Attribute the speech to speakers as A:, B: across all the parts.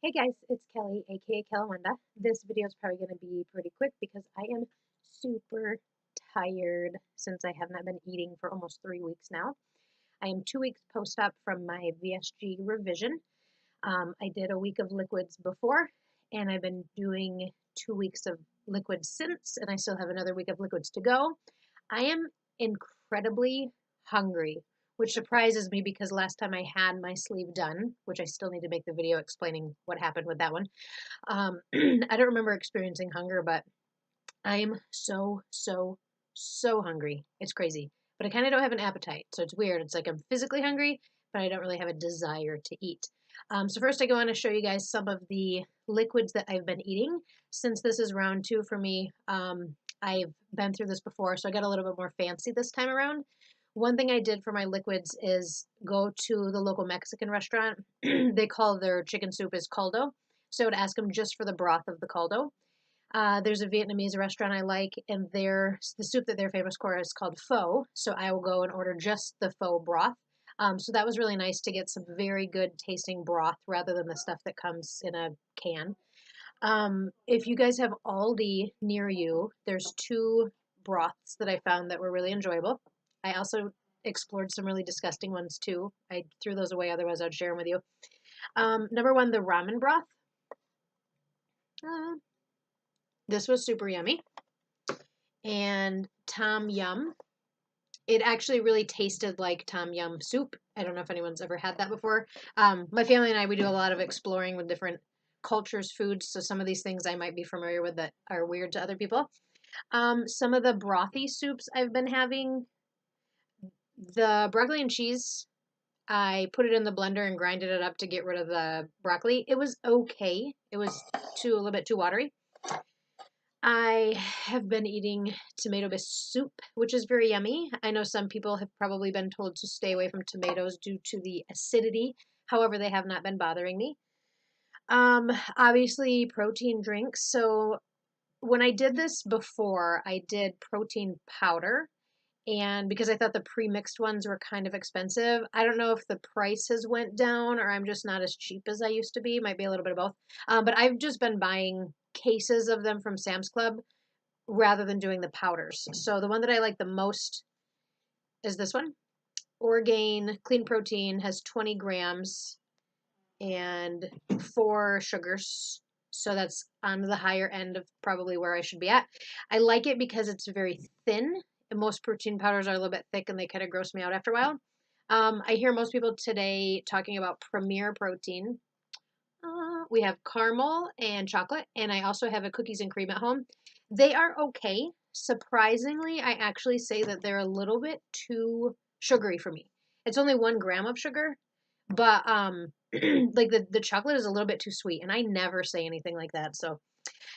A: Hey guys, it's Kelly, aka Kelawanda. This video is probably going to be pretty quick because I am super tired since I have not been eating for almost 3 weeks now. I am 2 weeks post-op from my VSG revision. I did a week of liquids before, and I've been doing 2 weeks of liquids since, and I still have another week of liquids to go. I am incredibly hungry, which surprises me because last time I had my sleeve done, which I still need to make the video explaining what happened with that one. I don't remember experiencing hunger, but I am so hungry. It's crazy. But I kind of don't have an appetite, so it's weird. It's like I'm physically hungry, but I don't really have a desire to eat. So first I go on to show you guys some of the liquids that I've been eating. Since this is round 2 for me, I've been through this before, so I got a little bit more fancy this time around. One thing I did for my liquids is go to the local Mexican restaurant. They call their chicken soup is caldo. So I would ask them just for the broth of the caldo. There's a Vietnamese restaurant I like, and the soup that they're famous for is called pho. So I will go and order just the pho broth. So that was really nice to get some very good tasting broth rather than the stuff that comes in a can. If you guys have Aldi near you, there's 2 broths that I found that were really enjoyable. I also explored some really disgusting ones too. I threw those away, otherwise I'd share them with you. Number 1, the ramen broth. This was super yummy. And tom yum. It actually really tasted like tom yum soup. I don't know if anyone's ever had that before. My family and I, we do a lot of exploring with different cultures, foods, so some of these things I might be familiar with that are weird to other people. Some of the brothy soups I've been having, the broccoli and cheese, I put it in the blender and grinded it up to get rid of the broccoli. It was okay. It was a little bit too watery. I have been eating tomato bisque soup, which is very yummy. I know some people have probably been told to stay away from tomatoes due to the acidity. However, they have not been bothering me. Obviously protein drinks. So when I did this before, I did protein powder. And because I thought the pre-mixed ones were kind of expensive, I don't know if the price has went down or I'm just not as cheap as I used to be. Might be a little bit of both. But I've just been buying cases of them from Sam's Club rather than doing the powders. So the one that I like the most is this one. Orgain Clean Protein has 20 grams and 4 sugars. So that's on the higher end of probably where I should be at. I like it because it's very thin. And most protein powders are a little bit thick and they kind of gross me out after a while. I hear most people today talking about Premier Protein. We have caramel and chocolate, and I also have a cookies and cream at home. They are okay. Surprisingly, I actually say that they're a little bit too sugary for me. It's only 1 gram of sugar, but like the chocolate is a little bit too sweet, and I never say anything like that. So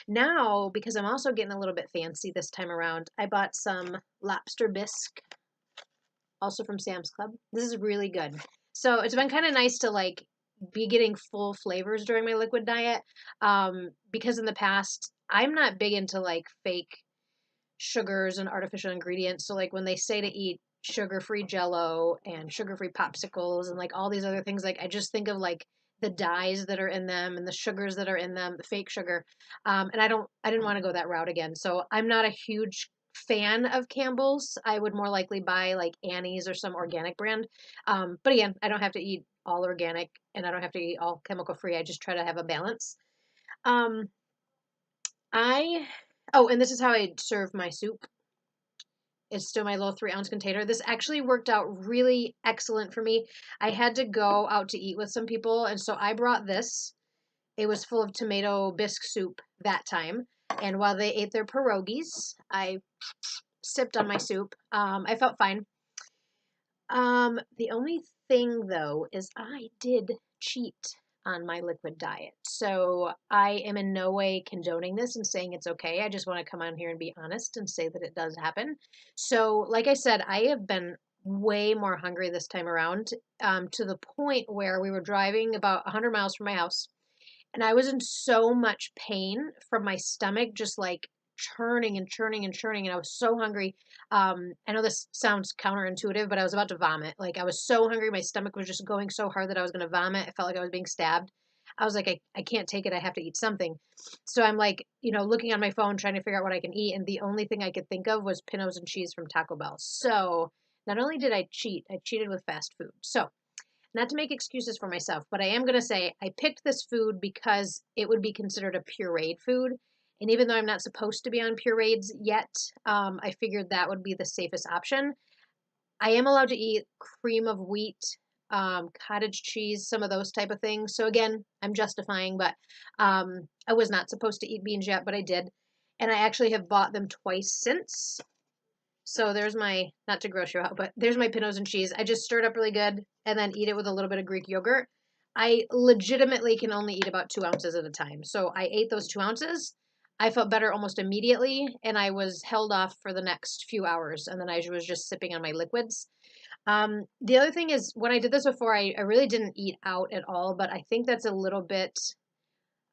A: now, because I'm also getting a little bit fancy this time around, I bought some lobster bisque, also from Sam's Club. This is really good. So it's been kind of nice to like be getting full flavors during my liquid diet, because in the past I'm not big into like fake sugars and artificial ingredients. So like when they say to eat sugar-free Jello and sugar-free popsicles and like all these other things, like I just think of like the dyes that are in them and the sugars that are in them, the fake sugar. And I didn't want to go that route again. So I'm not a huge fan of Campbell's. I would more likely buy like Annie's or some organic brand. But again, I don't have to eat all organic and I don't have to eat all chemical free. I just try to have a balance. Um, and this is how I serve my soup. It's still my little 3-ounce container. This actually worked out really excellent for me. I had to go out to eat with some people, and so I brought this. It was full of tomato bisque soup that time. And while they ate their pierogies, I sipped on my soup. I felt fine. The only thing, though, is I did cheat on my liquid diet. So I am in no way condoning this and saying it's okay. I just want to come on here and be honest and say that it does happen. So like I said, I have been way more hungry this time around, to the point where we were driving about 100 miles from my house and I was in so much pain from my stomach, just like churning and churning and churning. And I was so hungry. I know this sounds counterintuitive, but I was about to vomit. Like I was so hungry. My stomach was just going so hard that I was going to vomit. I felt like I was being stabbed. I was like, I can't take it. I have to eat something. So I'm like, looking on my phone, trying to figure out what I can eat. And the only thing I could think of was Pinos and cheese from Taco Bell. So not only did I cheat, I cheated with fast food. So not to make excuses for myself, but I am going to say I picked this food because it would be considered a pureed food. And even though I'm not supposed to be on pureeds yet, I figured that would be the safest option. I am allowed to eat cream of wheat, cottage cheese, some of those type of things. So again, I'm justifying, but I was not supposed to eat beans yet, but I did. And I actually have bought them twice since. So there's my, not to gross you out, but there's my Pinos and cheese. I just stir it up really good and then eat it with a little bit of Greek yogurt. I legitimately can only eat about 2 ounces at a time. So I ate those 2 ounces. I felt better almost immediately, and I was held off for the next few hours, and then I was just sipping on my liquids. The other thing is, when I did this before, I really didn't eat out at all, but I think that's a little bit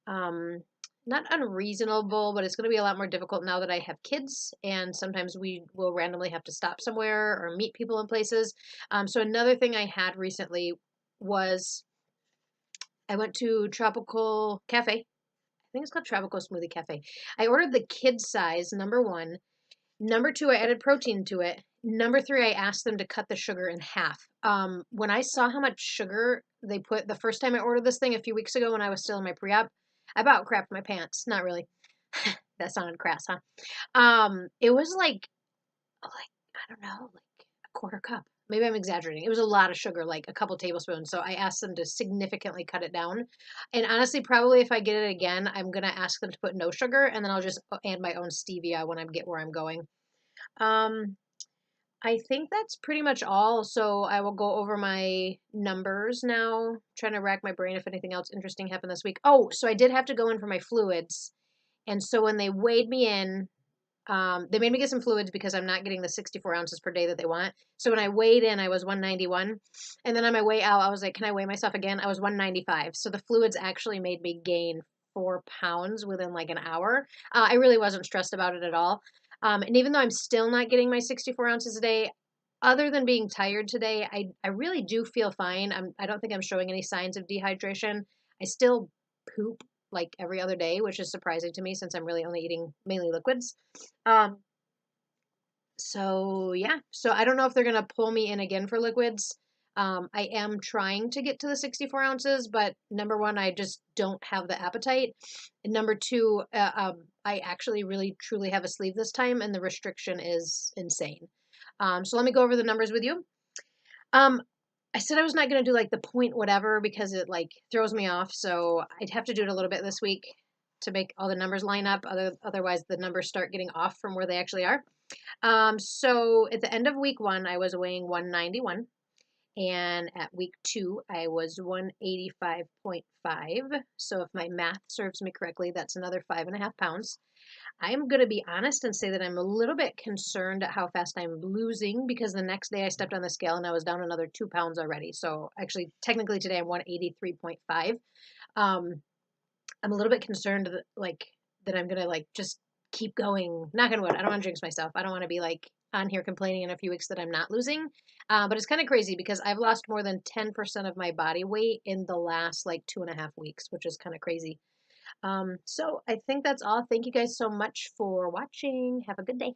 A: um, not unreasonable, but it's going to be a lot more difficult now that I have kids, and sometimes we will randomly have to stop somewhere or meet people in places. So another thing I had recently was I went to Tropical Cafe. I think it's called Tropical Smoothie Cafe. I ordered the kid size, number one. Number two, I added protein to it. Number three, I asked them to cut the sugar in half. When I saw how much sugar they put the first time I ordered this thing a few weeks ago when I was still in my pre-op, I about crapped my pants. Not really. That sounded crass, huh? It was like I don't know, like a quarter cup. Maybe I'm exaggerating. It was a lot of sugar, like a couple tablespoons. So I asked them to significantly cut it down. And honestly, probably if I get it again, I'm gonna ask them to put no sugar, and then I'll just add my own stevia when I get where I'm going. Um, I think that's pretty much all. So I will go over my numbers now, trying to rack my brain if anything else interesting happened this week. Oh, so I did have to go in for my fluids. And so when they weighed me in, they made me get some fluids because I'm not getting the 64 ounces per day that they want. So when I weighed in, I was 191. And then on my way out, I was like, can I weigh myself again? I was 195. So the fluids actually made me gain 4 pounds within like an hour. I really wasn't stressed about it at all. And even though I'm still not getting my 64 ounces a day, other than being tired today, I really do feel fine. I don't think I'm showing any signs of dehydration. I still poop like every other day, which is surprising to me since I'm really only eating mainly liquids. Um, so yeah, so I don't know if they're gonna pull me in again for liquids. I am trying to get to the 64 ounces, but number one, I just don't have the appetite. And number two, I actually really truly have a sleeve this time, and the restriction is insane. So let me go over the numbers with you. Um, I said I was not gonna do like the point whatever because it like throws me off, so I'd have to do it a little bit this week to make all the numbers line up. Otherwise, the numbers start getting off from where they actually are. So at the end of week one, I was weighing 191. And at week two, I was 185.5. So if my math serves me correctly, that's another 5.5 pounds. I'm going to be honest and say that I'm a little bit concerned at how fast I'm losing because the next day I stepped on the scale and I was down another 2 pounds already. So actually, technically today I'm 183.5. Um, I'm a little bit concerned that that I'm gonna just keep going. Knock on wood. I don't want to jinx myself. I don't want to be on here complaining in a few weeks that I'm not losing. But it's kind of crazy because I've lost more than 10% of my body weight in the last 2.5 weeks, which is kind of crazy. So I think that's all. Thank you guys so much for watching. Have a good day.